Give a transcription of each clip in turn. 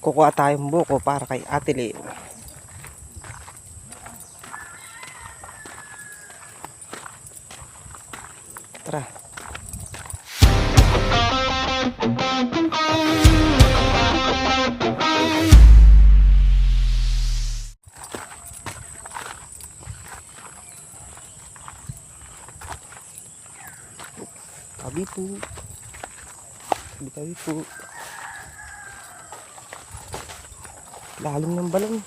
Kukuha tayong buko para kay Ate Lynn. Tara. Tabi po. Tabi po. Lalim ng balon.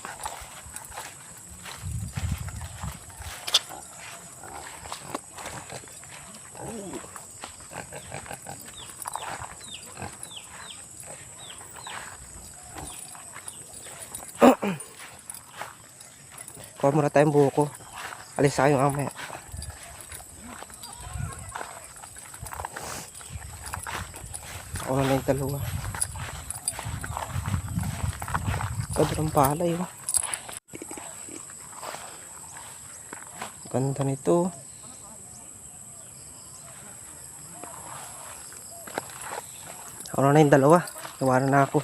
Kuha muna tayong buko. Alis tayo mamaya. Ako na yung dalawa. Kadrang palay. Oh. Ganda nito. Ako na yung dalawa. Nawanan na ako.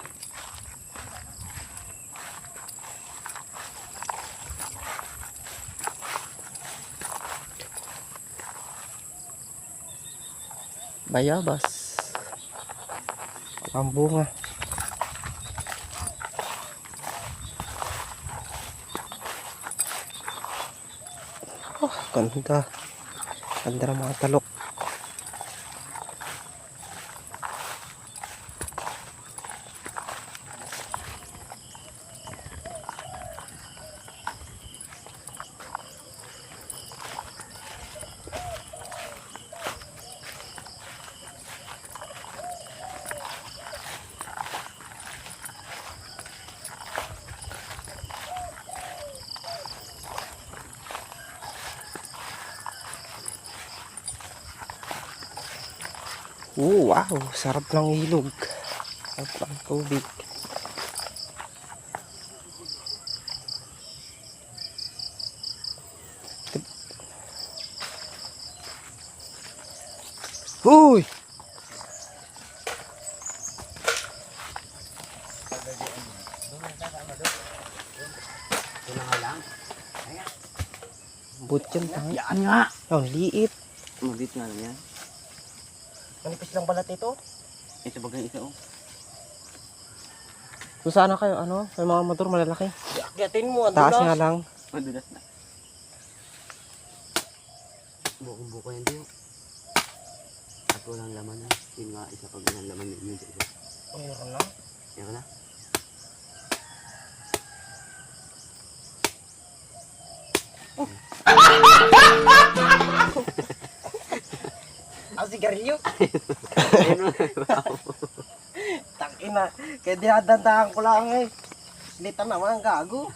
Bayabas. Ang bunga. Oh, ganda. Ganda ng mga talok. Wow, sarap ng ilog. Sarap ng tubig. Uy! Butyan tayo. Yan nga. Oh, liit. Mabit nga lang yan. Manipis lang balat ito. Ito bagay ito oh. So sana kayo, ano? May mga motor malalaki. Akyatin mo, Taas nga lang. Madulas na. Bukong-buko yan din. At walang laman na. Yun nga isa pag walang laman yun dito. Mayroon na. Yan na. Ang sigarilyo. Ayun na. Tangin na. Kaya dinadandahan ko lang eh. Lita naman ang gago.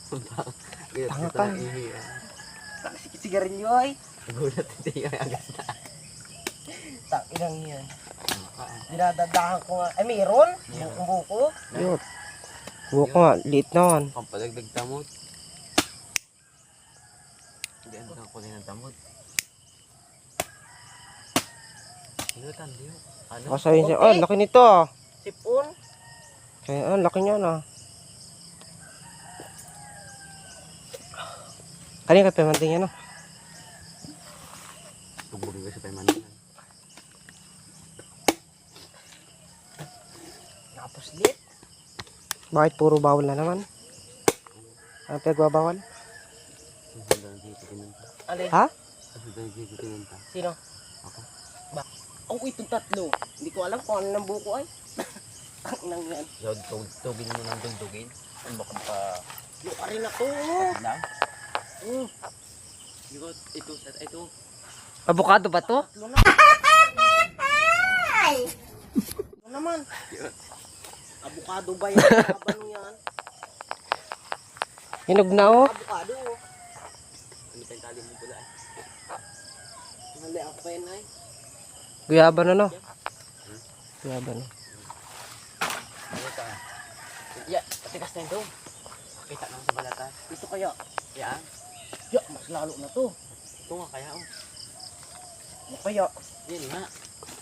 Tanga ka. Sigarilyo ay. Gulat ito yung agas na. Tangin lang yan. Dinadandahan ko nga. Ay mayroon. Bukong-buko. Yun. Buko nga, liit naman. Pampalagdag tamot. Hindi ang kulay ng tamot. Inutan diyo. Ano? Kasabihin siya, oh, laki nito ah. Sipon. Kaya, laki niya na. Kanina ka pemanting yan, no? Tugbugin ko sa paymanan. Nakapuslit. Bakit puro bawal na naman? Ano pinagbabawal? Alin? Ha? Sino? Ako. Oh, itong tatlo. Hindi ko alam kung ano ng buko ay. Tangin lang yan. Tugin mo ng dugdugin. Ano ba kang pa... Luka rin ako. lang? Ito. Avocado ba to? Tatlo na. Ano naman? Abukado ba yan? Abano yan? Hinog na oh. Abukado. Ano tayong tali mo pula? Mali ako pa yan ay. Guyaba na no? Guyaba na. Ano ka? Ya, patigas na ito. Kita naman sa balata. Ito kaya. Yan. Ya, mas lalo na to. Ito nga kaya oh. Ano kaya? Yan nga.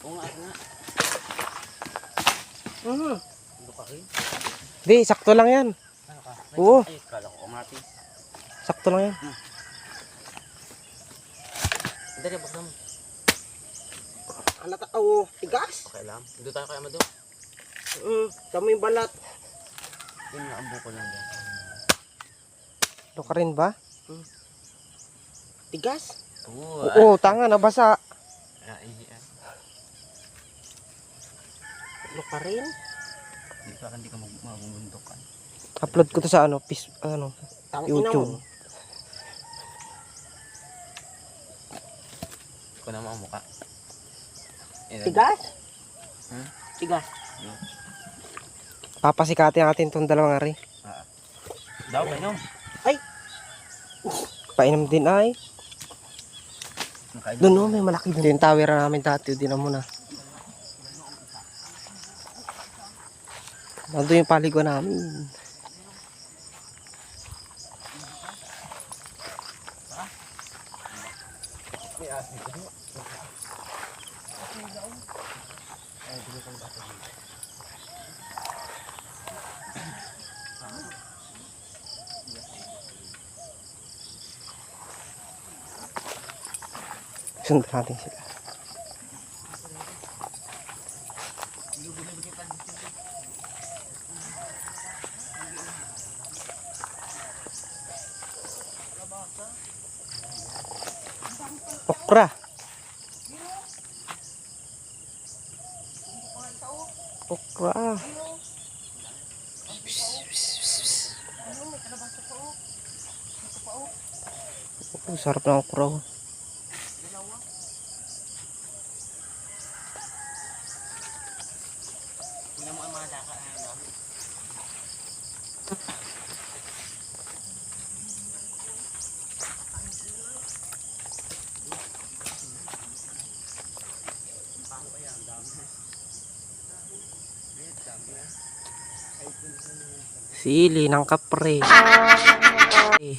Oo nga. Hmm. Ano ka rin. Di, sakto lang yan. Ano ka? Oo. Ay, kala ko kamatis. Sakto lang yan. Dali, baka mo. Anak ako, tigas. Okay lang. Doon tayo kay Amado. Dami yung balat. Yun nga ang buko lang dyan. Ito ka rin ba? Tigas. Oo. Oo, tanga, nabasa. Ano pa rin? Hindi ka magbubundukan. Upload ko to sa Tangina YouTube. mo. Ikaw naman ang mukha. Tigas? Hmm? Tigas. Papasikati natin itong dalawang ari. Daw, painom. Painom din ay. Doon no, may malaki doon. Ito yung tower namin dati. Di na muna. Nandun yung paliguan namin. Sundan natin sila. Okra. Okra. Sarap ng okra. Sili ng kapre.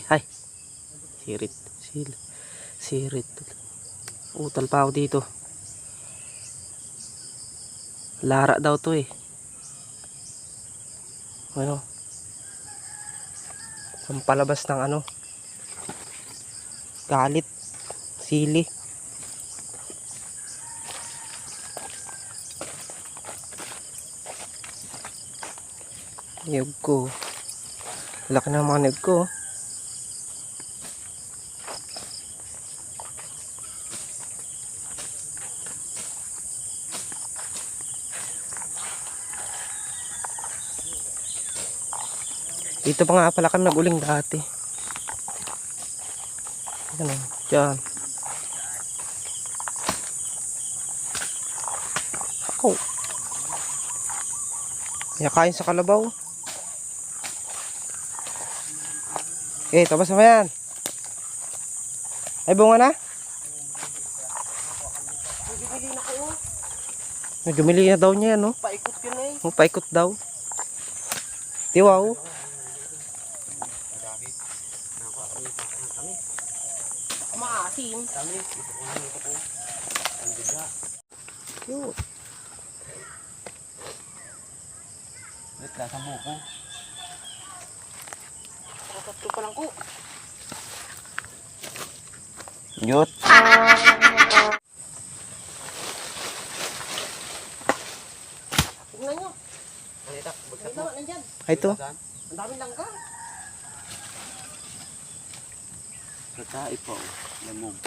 Ay. Sirit. Sirit. Utal pa ako dito. Lara daw to eh. Ano? Pampalabas ng galit. Sili. Niyog ko. Laki ng mga niyog ko. Dito pa nga pala kami nag-uling dati. Ano? Diyan. Ako. Kaya kain sa kalabaw. Tabas mo yan. Ay, bunga na? Bibili na kayo. Nagumili na daw niya, no? Paikot yun eh. Paikot daw. Tiwaw. Maasim. Cute. Wait, lasang buko. Kakatlo pa lang ko. Yut. Tingnan nyo. Manita, bagsak Ito, mo. nandyan. Ay, ito. Ang daming langka. Sa ipo. Lamog.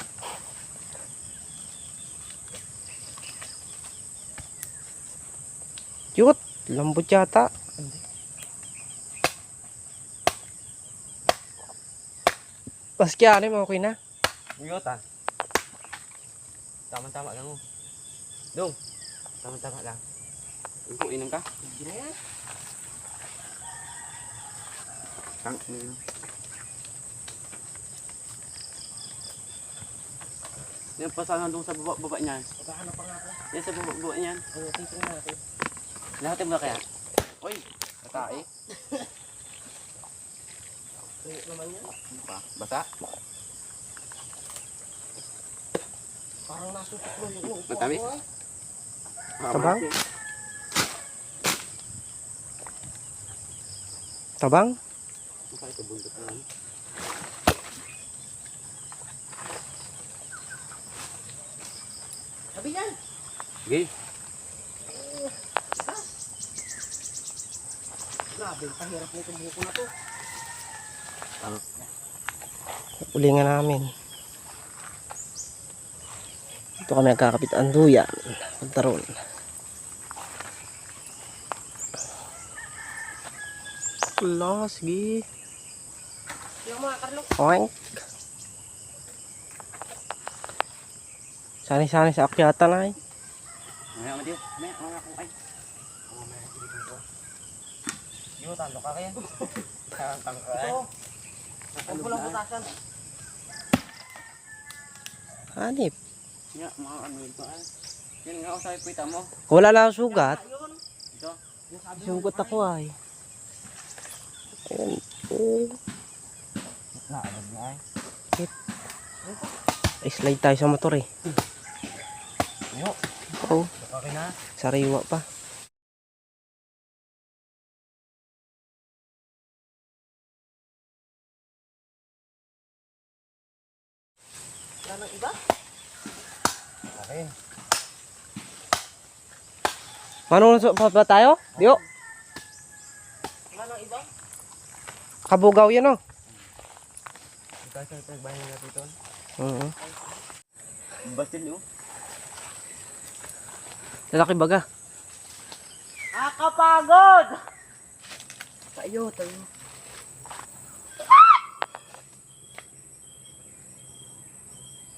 Cute. Lambot yata. Paski anim, okay na. Ngiyota. Tama-tama lang mo. Dong. Tama-tama lang. Inom ka? Hindi na yan. Yan pa sana doon sa baba niyan. Maghahanap pa nga ako. Yan sa baba niyan. Ano, titingnan natin. Lahat mo na kaya? Uy, tatai. Kaya naman yan. Basa? Parang nasutuklo yung upo Matami? ako eh. Sabaw? Tabang? Maka ito bundok naman. Sabi yan. Okay. Grabe, pahirap nito buko na to. Ulingan namin. Ito kami nagkakapit ang duyan. Pagtaron. Wala, sige. Yung mga Carlo. Oink. Sani-sani sa akyatan ay. Mamaya mo diyo. Mamaya ko ay. Yo, talo ka kaya. Talo ka ay. Ang pulang butasan. Hanip. Nga, mga ano ito ay. Yan nga, usay pita mo. Wala lang sugat. Yun. Ito. Yung sabi mo, Sugat ako ay. Ayan. Oh. naagad na ay. Ay, slide tayo sa motor eh. Yo, Oh, okay na. sariwa pa. Wala nang iba? Okay. Manong pa ba tayo? Dio. Wala nang iba? Kabugaw yan oh. Ito sa pagbahay na dito. Bastil mo. Lalaki baga. Nakakapagod! Tayo, tayo.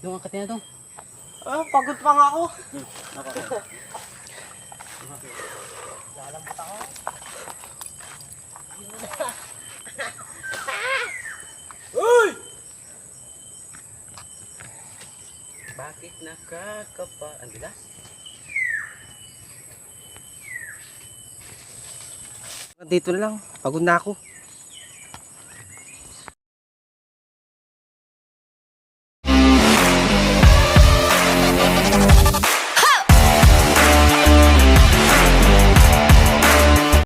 Yung angkat niya to. Ah, pagod pa nga ako. Ako. Lalambot ako. Bakit nakakapa? Ang bilas? Dito na lang. Pagod na ako.